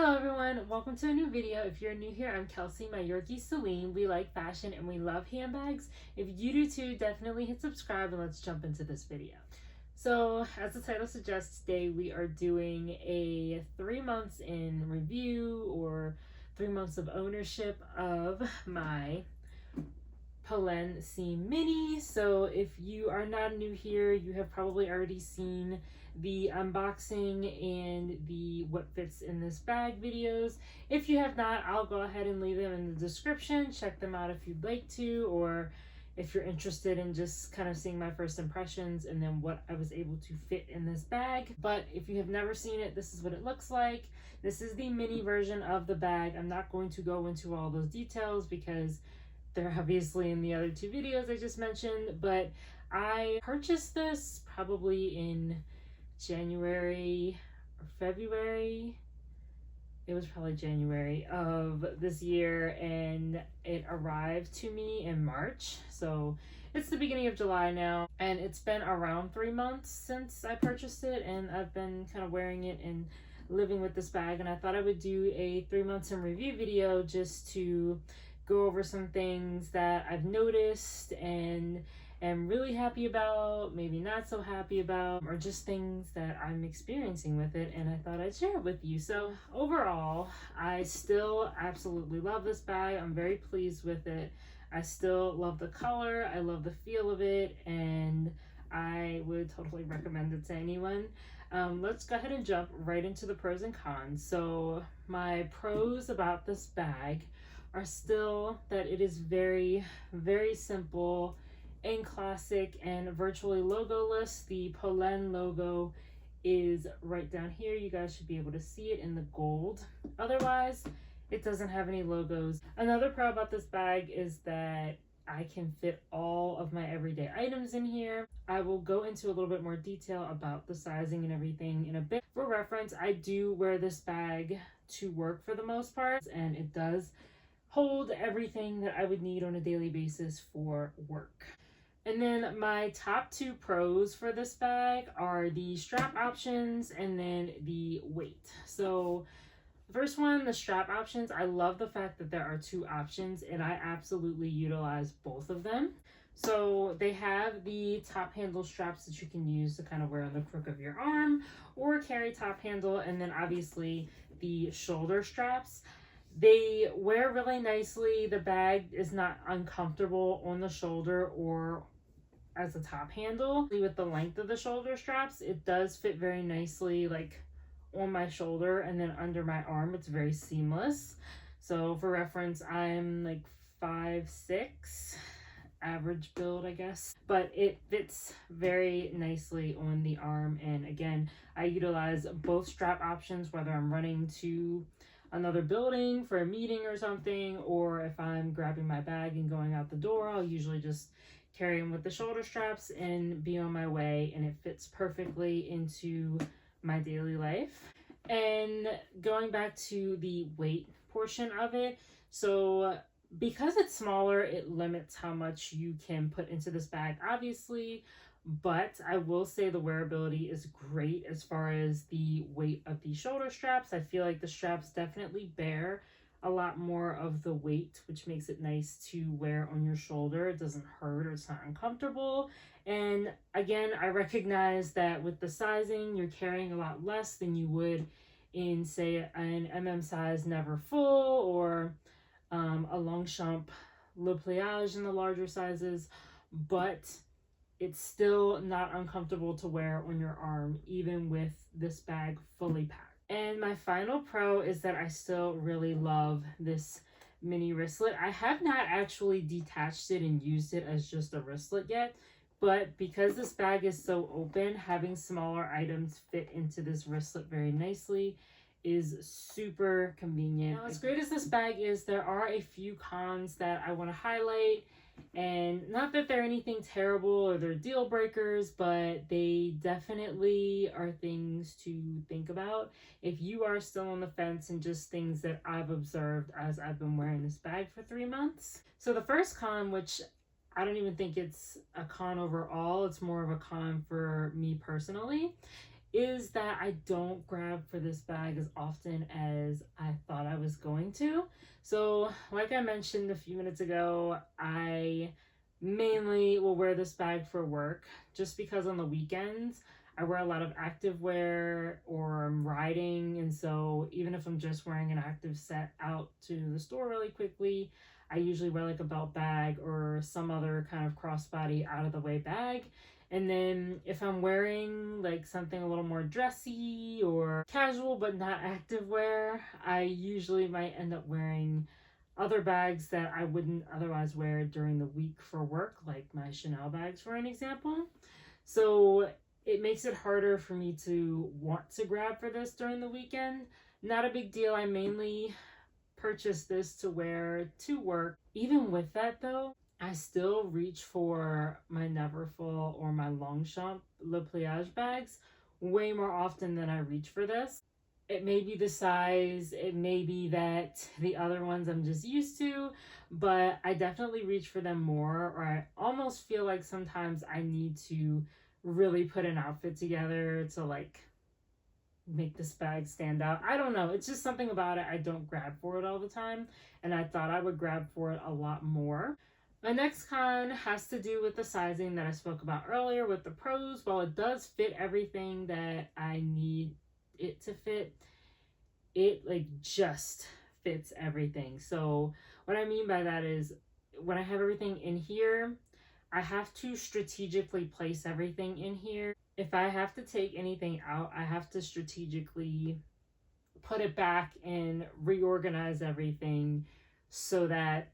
Hello everyone, welcome to a new video. If you're new here, I'm Kelsey, my Yorkie Céline. We like fashion and we love handbags. If you do too, definitely hit subscribe and let's jump into this video. So as the title suggests, today we are doing a 3 months in review or 3 months of ownership of my Polène Cyme Mini. So if you are not new here, you have probably already seen the unboxing and the what fits in this bag videos. If you have not, I'll go ahead and leave them in the description. Check them out if you'd like to, or if you're interested in just kind of seeing my first impressions and then what I was able to fit in this bag. But if you have never seen it, this is what it looks like. This is the mini version of the bag. I'm not going to go into all those details because they're obviously in the other two videos I just mentioned, but I purchased this probably in January or February. It was probably January of this year, and it arrived to me in March. So it's the beginning of July now, and it's been around 3 months since I purchased it, and I've been kind of wearing it and living with this bag, and I thought I would do a 3 months in review video just to go over some things that I've noticed and am really happy about, maybe not so happy about, or just things that I'm experiencing with it, and I thought I'd share it with you. So overall, I still absolutely love this bag. I'm very pleased with it. I still love the color, I love the feel of it, and I would totally recommend it to anyone. Let's go ahead and jump right into the pros and cons. So my pros about this bag are still that it is very, very simple and classic and virtually logoless. The Polène logo is right down here. You guys should be able to see it in the gold. Otherwise, it doesn't have any logos. Another pro about this bag is that I can fit all of my everyday items in here. I will go into a little bit more detail about the sizing and everything in a bit. For reference, I do wear this bag to work for the most part, and it does hold everything that I would need on a daily basis for work. And then my top 2 pros for this bag are the strap options and then the weight. So the first one, the strap options, I love the fact that there are 2 options and I absolutely utilize both of them. So they have the top handle straps that you can use to kind of wear on the crook of your arm or carry top handle, and then obviously the shoulder straps. They wear really nicely. The bag is not uncomfortable on the shoulder or as a top handle. With the length of the shoulder straps, it does fit very nicely, like on my shoulder and then under my arm. It's very seamless. So for reference, I'm like 5'6", average build, I guess, but it fits very nicely on the arm. And again, I utilize both strap options, whether I'm running to another building for a meeting or something, or if I'm grabbing my bag and going out the door, I'll usually just carry them with the shoulder straps and be on my way, and it fits perfectly into my daily life. And going back to the weight portion of it, so because it's smaller, it limits how much you can put into this bag, obviously, but I will say the wearability is great as far as the weight of the shoulder straps. I feel like the straps definitely bear a lot more of the weight, which makes it nice to wear on your shoulder. It doesn't hurt or it's not uncomfortable. And again, I recognize that with the sizing, you're carrying a lot less than you would in, say, an size never full, or a Longchamp Le Pliage in the larger sizes, but it's still not uncomfortable to wear on your arm, even with this bag fully packed. And my final pro is that I still really love this mini wristlet. I have not actually detached it and used it as just a wristlet yet, but because this bag is so open, having smaller items fit into this wristlet very nicely is super convenient. Now, as great as this bag is, there are a few cons that I want to highlight. And not that they're anything terrible or they're deal breakers, but they definitely are things to think about if you are still on the fence, and just things that I've observed as I've been wearing this bag for 3 months. So the first con, which I don't even think it's a con overall, it's more of a con for me personally, is that I don't grab for this bag as often as I thought I was going to. So, like I mentioned a few minutes ago, I mainly will wear this bag for work just because on the weekends I wear a lot of active wear or I'm riding, and so even if I'm just wearing an active set out to the store really quickly, I usually wear like a belt bag or some other kind of crossbody out of the way bag. And then if I'm wearing like something a little more dressy or casual but not active wear, I usually might end up wearing other bags that I wouldn't otherwise wear during the week for work, like my Chanel bags, for an example. So it makes it harder for me to want to grab for this during the weekend. Not a big deal. I mainly purchased this to wear to work. Even with that, though, I still reach for my Neverfull or my Longchamp Le Pliage bags way more often than I reach for this. It may be the size, it may be that the other ones I'm just used to, but I definitely reach for them more, or I almost feel like sometimes I need to really put an outfit together to like make this bag stand out. I don't know. It's just something about it. I don't grab for it all the time, and I thought I would grab for it a lot more. My next con has to do with the sizing that I spoke about earlier with the pros. While it does fit everything that I need it to fit, it like just fits everything. So what I mean by that is when I have everything in here, I have to strategically place everything in here. If I have to take anything out, I have to strategically put it back and reorganize everything so that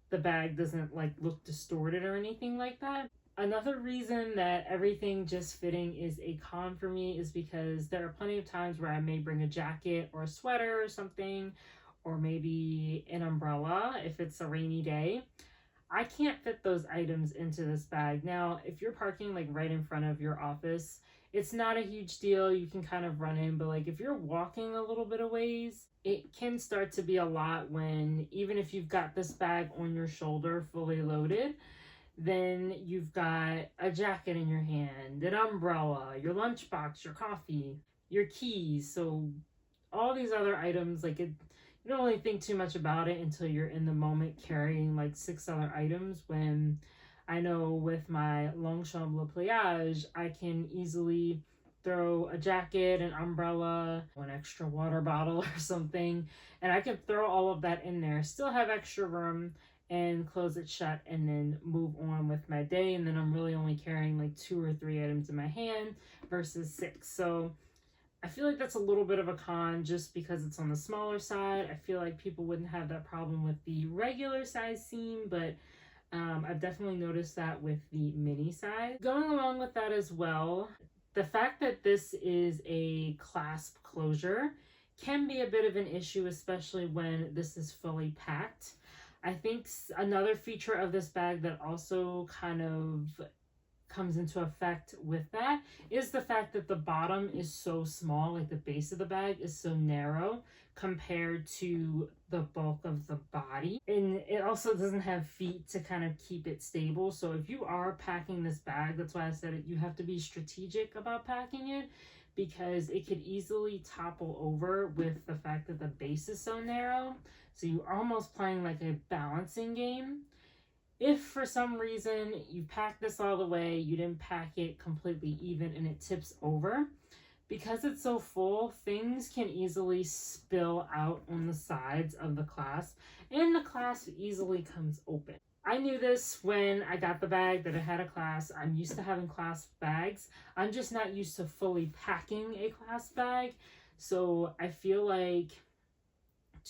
the bag doesn't like look distorted or anything like that. Another reason that everything just fitting is a con for me is because there are plenty of times where I may bring a jacket or a sweater or something, or maybe an umbrella if it's a rainy day. I can't fit those items into this bag. Now, if you're parking like right in front of your office, it's not a huge deal. You can kind of run in, but like if you're walking a little bit of ways, it can start to be a lot when even if you've got this bag on your shoulder fully loaded, then you've got a jacket in your hand, an umbrella, your lunchbox, your coffee, your keys. So all these other items, like it, you don't really think too much about it until you're in the moment carrying like 6 other items. When I know with my Longchamp Le Pliage, I can easily throw a jacket, an umbrella, one extra water bottle or something, and I can throw all of that in there, still have extra room, and close it shut and then move on with my day. And then I'm really only carrying like 2 or 3 items in my hand versus 6. So I feel like that's a little bit of a con just because it's on the smaller side. I feel like people wouldn't have that problem with the regular size seam, but I've definitely noticed that with the mini size. Going along with that as well, the fact that this is a clasp closure can be a bit of an issue, especially when this is fully packed. I think another feature of this bag that also kind of comes into effect with that is the fact that the bottom is so small, like the base of the bag is so narrow compared to the bulk of the body. And it also doesn't have feet to kind of keep it stable. So if you are packing this bag, that's why I said it, you have to be strategic about packing it, because it could easily topple over with the fact that the base is so narrow. So you're almost playing like a balancing game. If for some reason you pack this all the way, you didn't pack it completely even and it tips over, because it's so full, things can easily spill out on the sides of the clasp, and the clasp easily comes open. I knew this when I got the bag that it had a clasp. I'm used to having clasp bags. I'm just not used to fully packing a clasp bag. So I feel like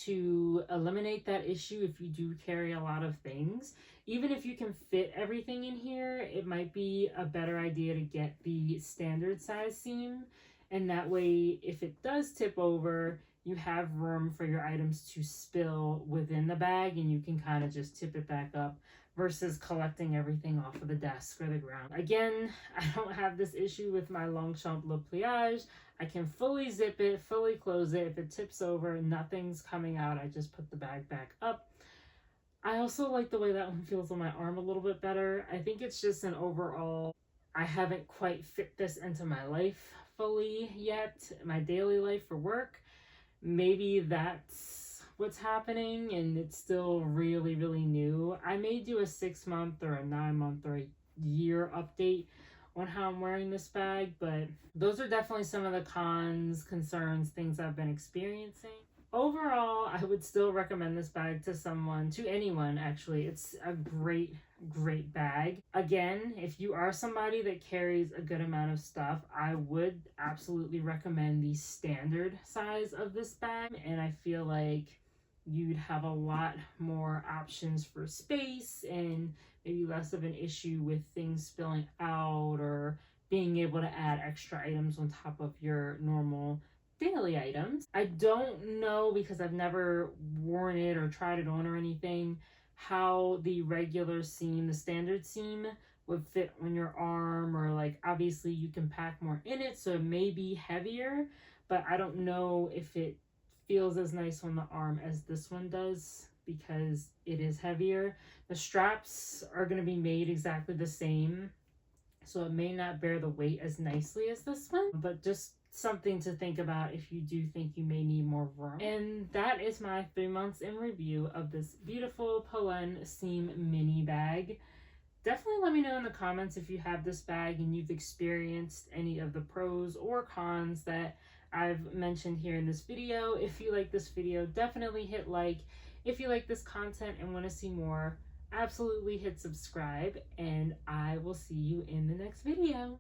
to eliminate that issue, if you do carry a lot of things, even if you can fit everything in here, it might be a better idea to get the standard size seam. And that way, if it does tip over, you have room for your items to spill within the bag and you can kind of just tip it back up versus collecting everything off of the desk or the ground. Again, I don't have this issue with my Longchamp Le Pliage. I can fully zip it, fully close it. If it tips over, nothing's coming out. I just put the bag back up. I also like the way that one feels on my arm a little bit better. I think it's just an overall, I haven't quite fit this into my life fully yet. My daily life for work, maybe that's what's happening and it's still really, really new. I may do a 6-month or a 9-month or a year update on how I'm wearing this bag, but those are definitely some of the cons, concerns, things I've been experiencing. Overall, I would still recommend this bag to anyone actually. It's a great bag. Again, if you are somebody that carries a good amount of stuff, I would absolutely recommend the standard size of this bag, and I feel like you'd have a lot more options for space and maybe less of an issue with things spilling out or being able to add extra items on top of your normal daily items. I don't know, because I've never worn it or tried it on or anything, how the regular seam, the standard seam, would fit on your arm, or like obviously you can pack more in it, so it may be heavier, but I don't know if it feels as nice on the arm as this one does because it is heavier. The straps are going to be made exactly the same, so it may not bear the weight as nicely as this one, but just something to think about if you do think you may need more room. And that is my 3 months in review of this beautiful Polène Cyme Mini bag. Definitely let me know in the comments if you have this bag and you've experienced any of the pros or cons that I've mentioned here in this video. If you like this video, definitely hit like. If you like this content and want to see more, absolutely hit subscribe, and I will see you in the next video.